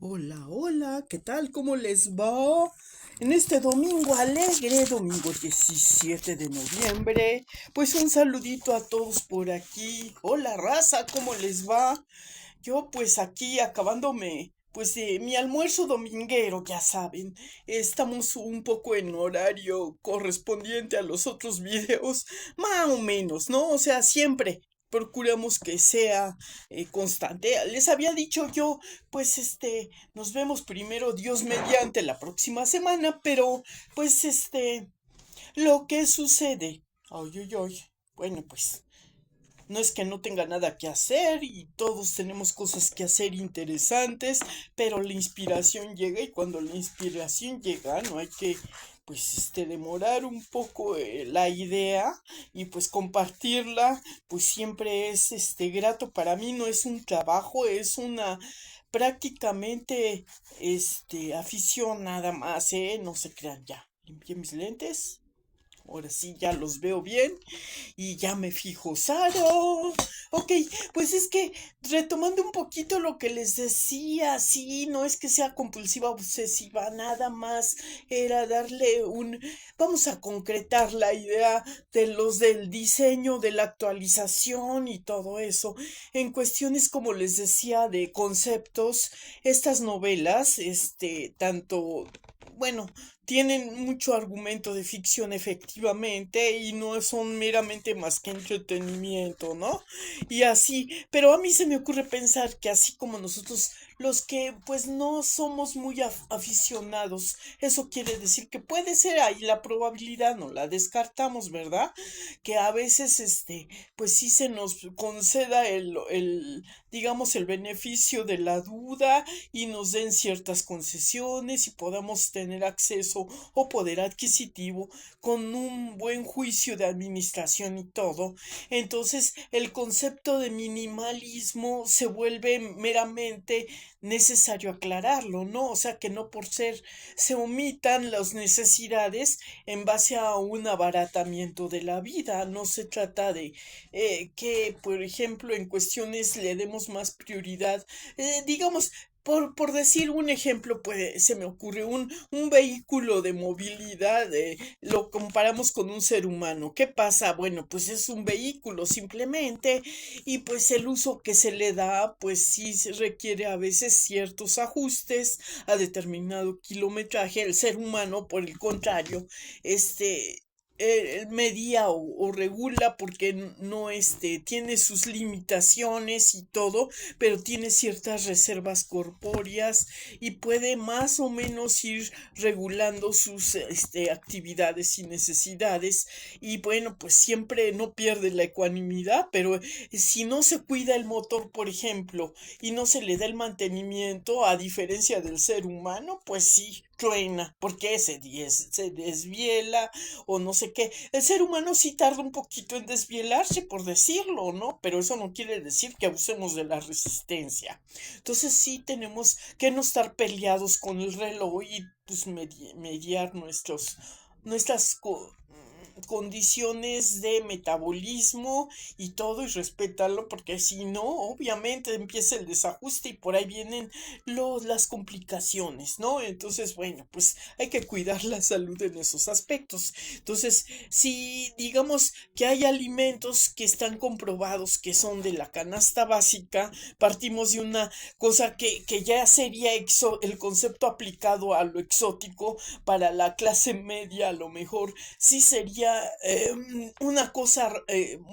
Hola, hola, ¿qué tal? ¿Cómo les va? En este domingo alegre, domingo 17 de noviembre, pues un saludito a todos por aquí. Hola, raza, ¿cómo les va? Yo pues aquí acabándome, pues mi almuerzo dominguero, ya saben. Estamos un poco en horario correspondiente a los otros videos, más o menos, ¿no? O sea, siempre procuramos que sea constante. Les había dicho yo, pues nos vemos primero Dios mediante la próxima semana, pero pues lo que sucede. Ay, ay, ay. Bueno, pues no es que no tenga nada que hacer y todos tenemos cosas que hacer interesantes, pero la inspiración llega y cuando la inspiración llega no hay que pues demorar un poco la idea y pues compartirla, pues siempre es grato para mí, no es un trabajo, es una prácticamente afición nada más, no se crean ya. Limpié mis lentes. Ahora sí ya los veo bien y ya me fijo, Saro. Ok, pues es que retomando un poquito lo que les decía, sí, no es que sea compulsiva obsesiva, nada más era darle un... Vamos a concretar la idea de los del diseño, de la actualización y todo eso. En cuestiones, como les decía, de conceptos, estas novelas, tanto... Bueno, tienen mucho argumento de ficción efectivamente y no son meramente más que entretenimiento, ¿no? Y así, pero a mí se me ocurre pensar que así como nosotros los que pues no somos muy aficionados, eso quiere decir que puede ser ahí la probabilidad, no la descartamos, ¿verdad? Que a veces pues sí se nos conceda digamos el beneficio de la duda y nos den ciertas concesiones y podamos tener acceso o poder adquisitivo con un buen juicio de administración y todo. Entonces el concepto de minimalismo se vuelve meramente necesario aclararlo, ¿no? O sea que no por ser se omitan las necesidades en base a un abaratamiento de la vida, no se trata de que, por ejemplo, en cuestiones le demos más prioridad, digamos, por decir un ejemplo, se me ocurre un vehículo de movilidad, lo comparamos con un ser humano. ¿Qué pasa? Bueno, pues es un vehículo simplemente y pues el uso que se le da, pues sí se requiere a veces ciertos ajustes a determinado kilometraje. El ser humano, por el contrario, este medía o regula porque no tiene sus limitaciones y todo, pero tiene ciertas reservas corpóreas y puede más o menos ir regulando sus actividades y necesidades y bueno, pues siempre no pierde la ecuanimidad, pero si no se cuida el motor, por ejemplo, y no se le da el mantenimiento, a diferencia del ser humano, pues sí, truena, porque se desviela o no sé qué. El ser humano sí tarda un poquito en desvielarse, por decirlo, ¿no? Pero eso no quiere decir que abusemos de la resistencia. Entonces sí tenemos que no estar peleados con el reloj y pues mediar nuestras condiciones de metabolismo y todo y respetarlo porque si no obviamente empieza el desajuste y por ahí vienen las complicaciones, ¿no? Entonces bueno, pues hay que cuidar la salud en esos aspectos. Entonces si digamos que hay alimentos que están comprobados que son de la canasta básica, partimos de una cosa que ya sería el concepto aplicado a lo exótico para la clase media, a lo mejor sí sería una cosa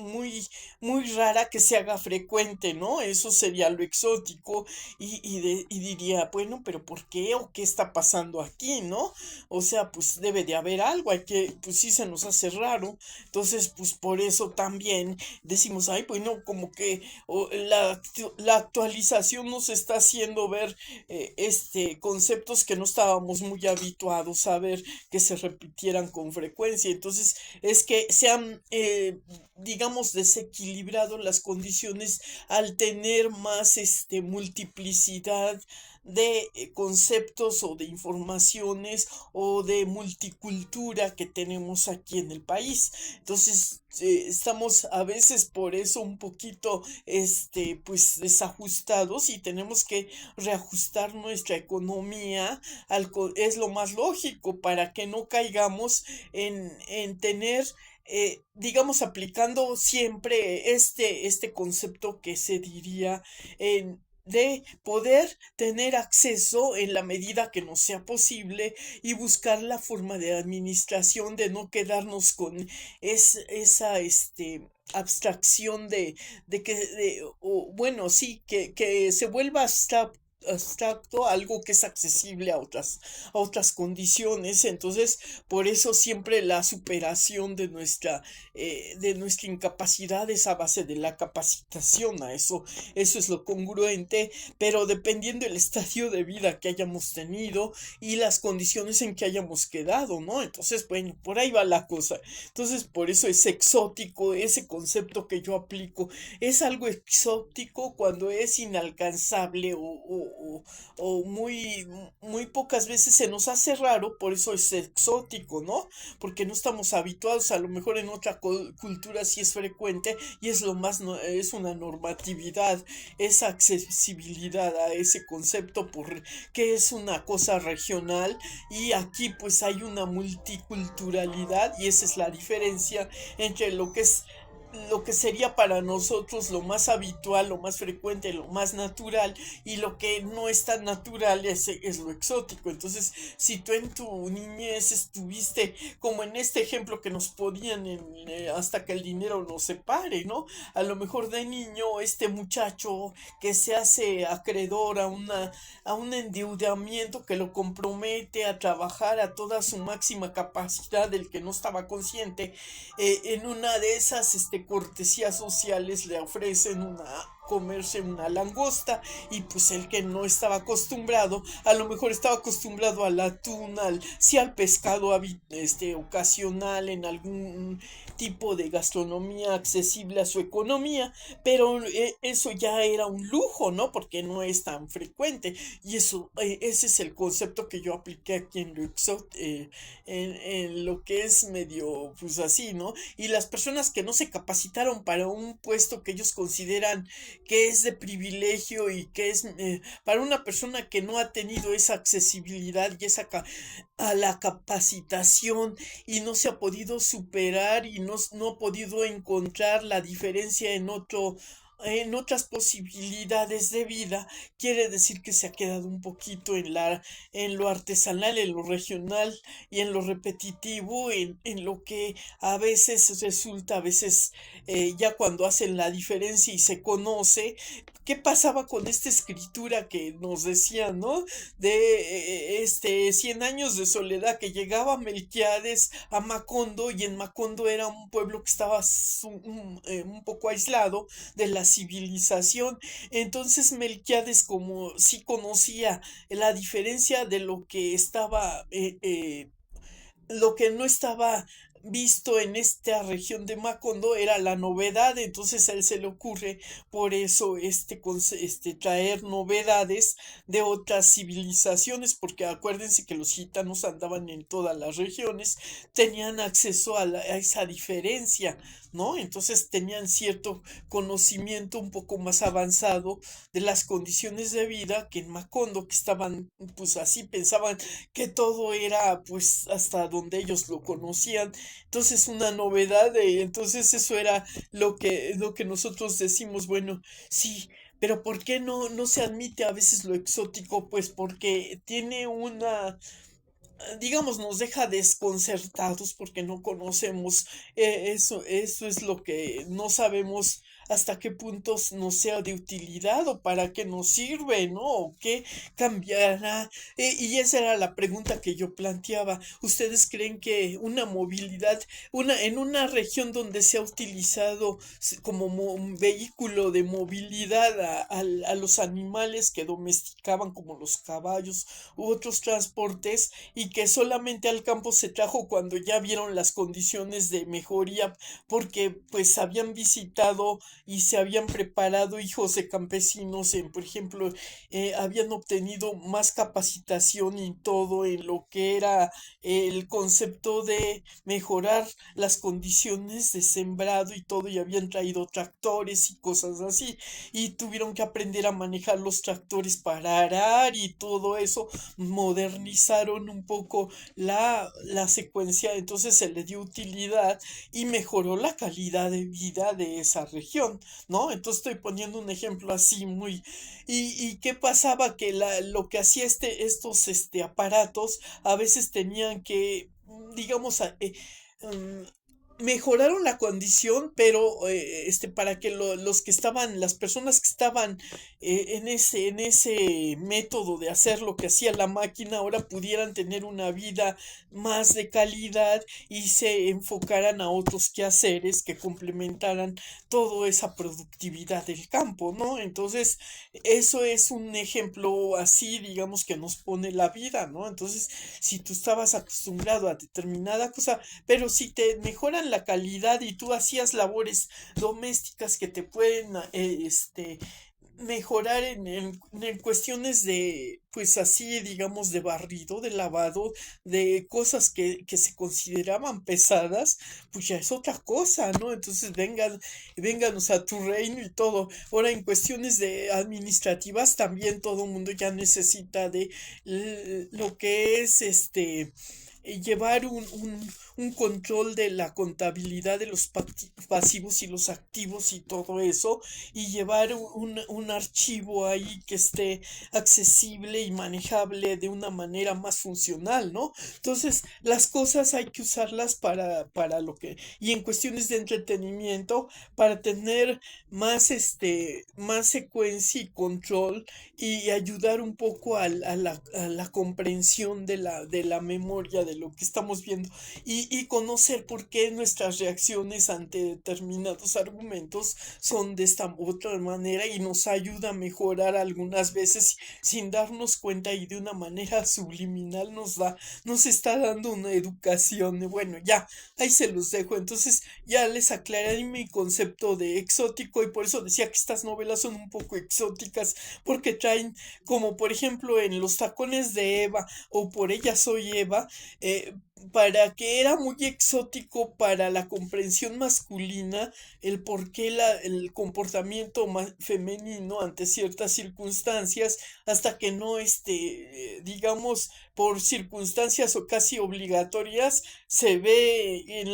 muy rara que se haga frecuente, ¿no? Eso sería lo exótico y diría, bueno, pero ¿por qué o qué está pasando aquí, ¿no? O sea, pues debe de haber algo, hay que, pues sí se nos hace raro, entonces pues por eso también decimos, ay, bueno, como que la actualización nos está haciendo ver conceptos que no estábamos muy habituados a ver que se repitieran con frecuencia. Entonces, es que se han, digamos, desequilibrado las condiciones al tener más multiplicidad conceptos o de informaciones o de multicultura que tenemos aquí en el país. Entonces, estamos a veces por eso un poquito, pues desajustados y tenemos que reajustar nuestra economía es lo más lógico para que no caigamos en tener digamos, aplicando siempre este concepto que se diría de poder tener acceso en la medida que nos sea posible y buscar la forma de administración de no quedarnos con esa abstracción bueno, sí, que se vuelva abstracto, algo que es accesible a otras condiciones. Entonces, por eso siempre la superación de nuestra incapacidad es a base de la capacitación. Eso es lo congruente, pero dependiendo del estadio de vida que hayamos tenido y las condiciones en que hayamos quedado, ¿no? Entonces, bueno, por ahí va la cosa. Entonces, por eso es exótico ese concepto que yo aplico. Es algo exótico cuando es inalcanzable o muy pocas veces se nos hace raro, por eso es exótico, ¿no? Porque no estamos habituados, a lo mejor en otra cultura sí es frecuente y es lo más, es una normatividad, esa accesibilidad a ese concepto porque es una cosa regional y aquí pues hay una multiculturalidad y esa es la diferencia entre lo que sería para nosotros lo más habitual, lo más frecuente, lo más natural, y lo que no es tan natural es lo exótico. Entonces, si tú en tu niñez estuviste como en este ejemplo que nos ponían hasta que el dinero nos separe, ¿no? A lo mejor de niño este muchacho que se hace acreedor a un endeudamiento que lo compromete a trabajar a toda su máxima capacidad del que no estaba consciente, en una de esas cortesías sociales le ofrecen comerse una langosta y pues el que no estaba acostumbrado, a lo mejor estaba acostumbrado al atún, sí al pescado ocasional en algún tipo de gastronomía accesible a su economía, pero eso ya era un lujo, ¿no? Porque no es tan frecuente y ese es el concepto que yo apliqué aquí en en lo que es medio pues así, ¿no? Y las personas que no se capacitaron para un puesto que ellos consideran que es de privilegio y que es para una persona que no ha tenido esa accesibilidad y a la capacitación y no se ha podido superar y no ha podido encontrar la diferencia en otras posibilidades de vida, quiere decir que se ha quedado un poquito en lo artesanal, en lo regional y en lo repetitivo, en lo que a veces resulta, a veces ya cuando hacen la diferencia y se conoce. ¿Qué pasaba con esta escritura que nos decía, ¿no? De 100 años de soledad, que llegaba Melquiades a Macondo y en Macondo era un pueblo que estaba un poco aislado de la civilización. Entonces Melquiades, como sí conocía la diferencia de lo que no estaba visto en esta región de Macondo era la novedad. Entonces a él se le ocurre por eso traer novedades de otras civilizaciones, porque acuérdense que los gitanos andaban en todas las regiones, tenían acceso a esa diferencia, ¿no? Entonces tenían cierto conocimiento un poco más avanzado de las condiciones de vida que en Macondo, que estaban pues así, pensaban que todo era pues hasta donde ellos lo conocían. Entonces una novedad, entonces eso era lo que nosotros decimos, bueno, sí, pero ¿por qué no se admite a veces lo exótico? Pues porque tiene digamos, nos deja desconcertados porque no conocemos eso es lo que no sabemos hasta qué puntos nos sea de utilidad o para qué nos sirve, ¿no? O qué cambiará. Y esa era la pregunta que yo planteaba. ¿Ustedes creen que una movilidad, en una región donde se ha utilizado como un vehículo de movilidad a los animales que domesticaban como los caballos u otros transportes, y que solamente al campo se trajo cuando ya vieron las condiciones de mejoría porque pues habían visitado y se habían preparado hijos de campesinos en, por ejemplo, habían obtenido más capacitación y todo en lo que era el concepto de mejorar las condiciones de sembrado y todo, y habían traído tractores y cosas así, y tuvieron que aprender a manejar los tractores para arar y todo eso, modernizaron un poco la secuencia, entonces se le dio utilidad y mejoró la calidad de vida de esa región, ¿no? Entonces estoy poniendo un ejemplo así muy... ¿Y qué pasaba? Que lo que hacía estos aparatos a veces tenían que, digamos, mm, mejoraron la condición, pero para que los que estaban, las personas que estaban en ese método de hacer lo que hacía la máquina ahora pudieran tener una vida más de calidad y se enfocaran a otros quehaceres que complementaran toda esa productividad del campo, ¿no? Entonces, eso es un ejemplo así, digamos, que nos pone la vida, ¿no? Entonces, si tú estabas acostumbrado a determinada cosa, pero si te mejoran la calidad y tú hacías labores domésticas que te pueden mejorar en cuestiones de, pues así, digamos, de barrido, de lavado, de cosas que se consideraban pesadas, pues ya es otra cosa, ¿no? Entonces vénganos a tu reino y todo. Ahora, en cuestiones de administrativas, también todo el mundo ya necesita de lo que es llevar un control de la contabilidad de los pasivos y los activos y todo eso, y llevar un archivo ahí que esté accesible y manejable de una manera más funcional, ¿no? Entonces, las cosas hay que usarlas para lo que, y en cuestiones de entretenimiento, para tener más secuencia y control y ayudar un poco a la comprensión de la memoria de lo que estamos viendo y conocer por qué nuestras reacciones ante determinados argumentos son de esta otra manera y nos ayuda a mejorar algunas veces sin darnos cuenta y de una manera subliminal nos está dando una educación. Bueno, ya, ahí se los dejo. Entonces ya les aclaré mi concepto de exótico y por eso decía que estas novelas son un poco exóticas porque traen, como por ejemplo en Los tacones de Eva o Por ella soy Eva, para que era muy exótico para la comprensión masculina el por qué el comportamiento femenino ante ciertas circunstancias, hasta que no, digamos, por circunstancias o casi obligatorias, se ve en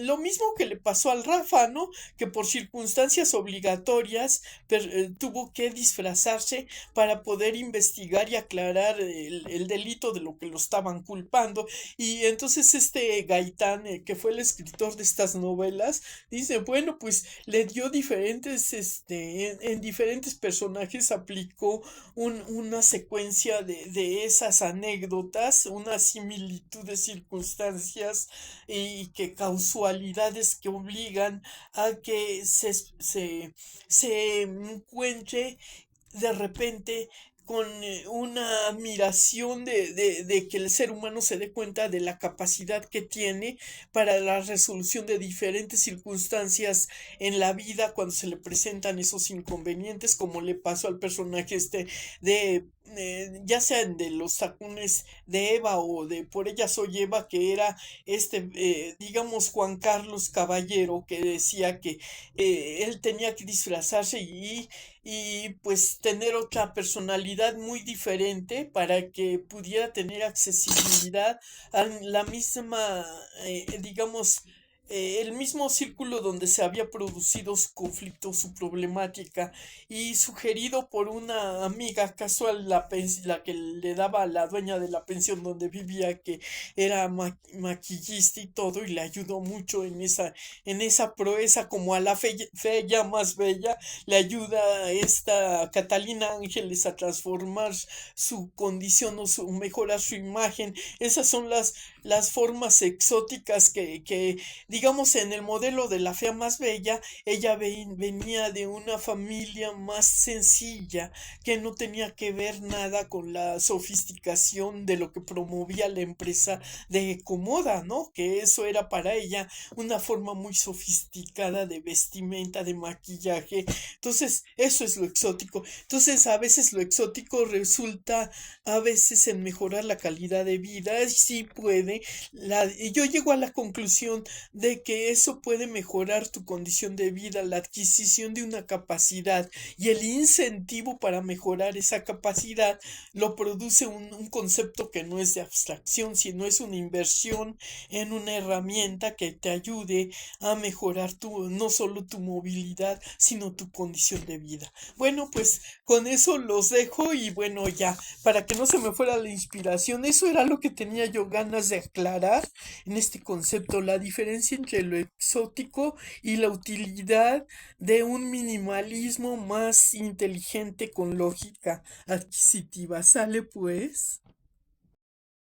lo mismo que le pasó al Rafa, ¿no? Que por circunstancias obligatorias tuvo que disfrazarse para poder investigar y aclarar el delito de lo que lo estaban culpando. Y entonces Gaitán, que fue el escritor de estas novelas, dice, bueno, pues le dio diferentes, en diferentes personajes aplicó una secuencia de esas anécdotas, una similitud de circunstancias y que causalidades que obligan a que se encuentre de repente con una admiración de que el ser humano se dé cuenta de la capacidad que tiene para la resolución de diferentes circunstancias en la vida cuando se le presentan esos inconvenientes, como le pasó al personaje de ya sean de Los tacones de Eva o de Por ella soy Eva, que era digamos, Juan Carlos Caballero, que decía que él tenía que disfrazarse y pues tener otra personalidad muy diferente para que pudiera tener accesibilidad a la misma, digamos, el mismo círculo donde se había producido su conflicto, su problemática, y sugerido por una amiga casual, la que le daba a la dueña de la pensión donde vivía, que era maquillista y todo, y le ayudó mucho en esa proeza, como a la fe ya más bella, le ayuda a esta Catalina Ángeles a transformar su condición o mejorar su imagen. Esas son las formas exóticas que digamos, en el modelo de la fea más bella, ella venía de una familia más sencilla, que no tenía que ver nada con la sofisticación de lo que promovía la empresa de Ecomoda, ¿no? Que eso era para ella una forma muy sofisticada de vestimenta, de maquillaje. Entonces, eso es lo exótico. Entonces, a veces lo exótico resulta a veces en mejorar la calidad de vida. Y sí puede. Y yo llego a la conclusión de que eso puede mejorar tu condición de vida, la adquisición de una capacidad y el incentivo para mejorar esa capacidad lo produce un concepto que no es de abstracción, sino es una inversión en una herramienta que te ayude a mejorar no solo tu movilidad, sino tu condición de vida. Bueno, pues con eso los dejo y bueno, ya, para que no se me fuera la inspiración, eso era lo que tenía yo ganas de aclarar en este concepto, la diferencia entre lo exótico y la utilidad de un minimalismo más inteligente con lógica adquisitiva. ¿Sale pues?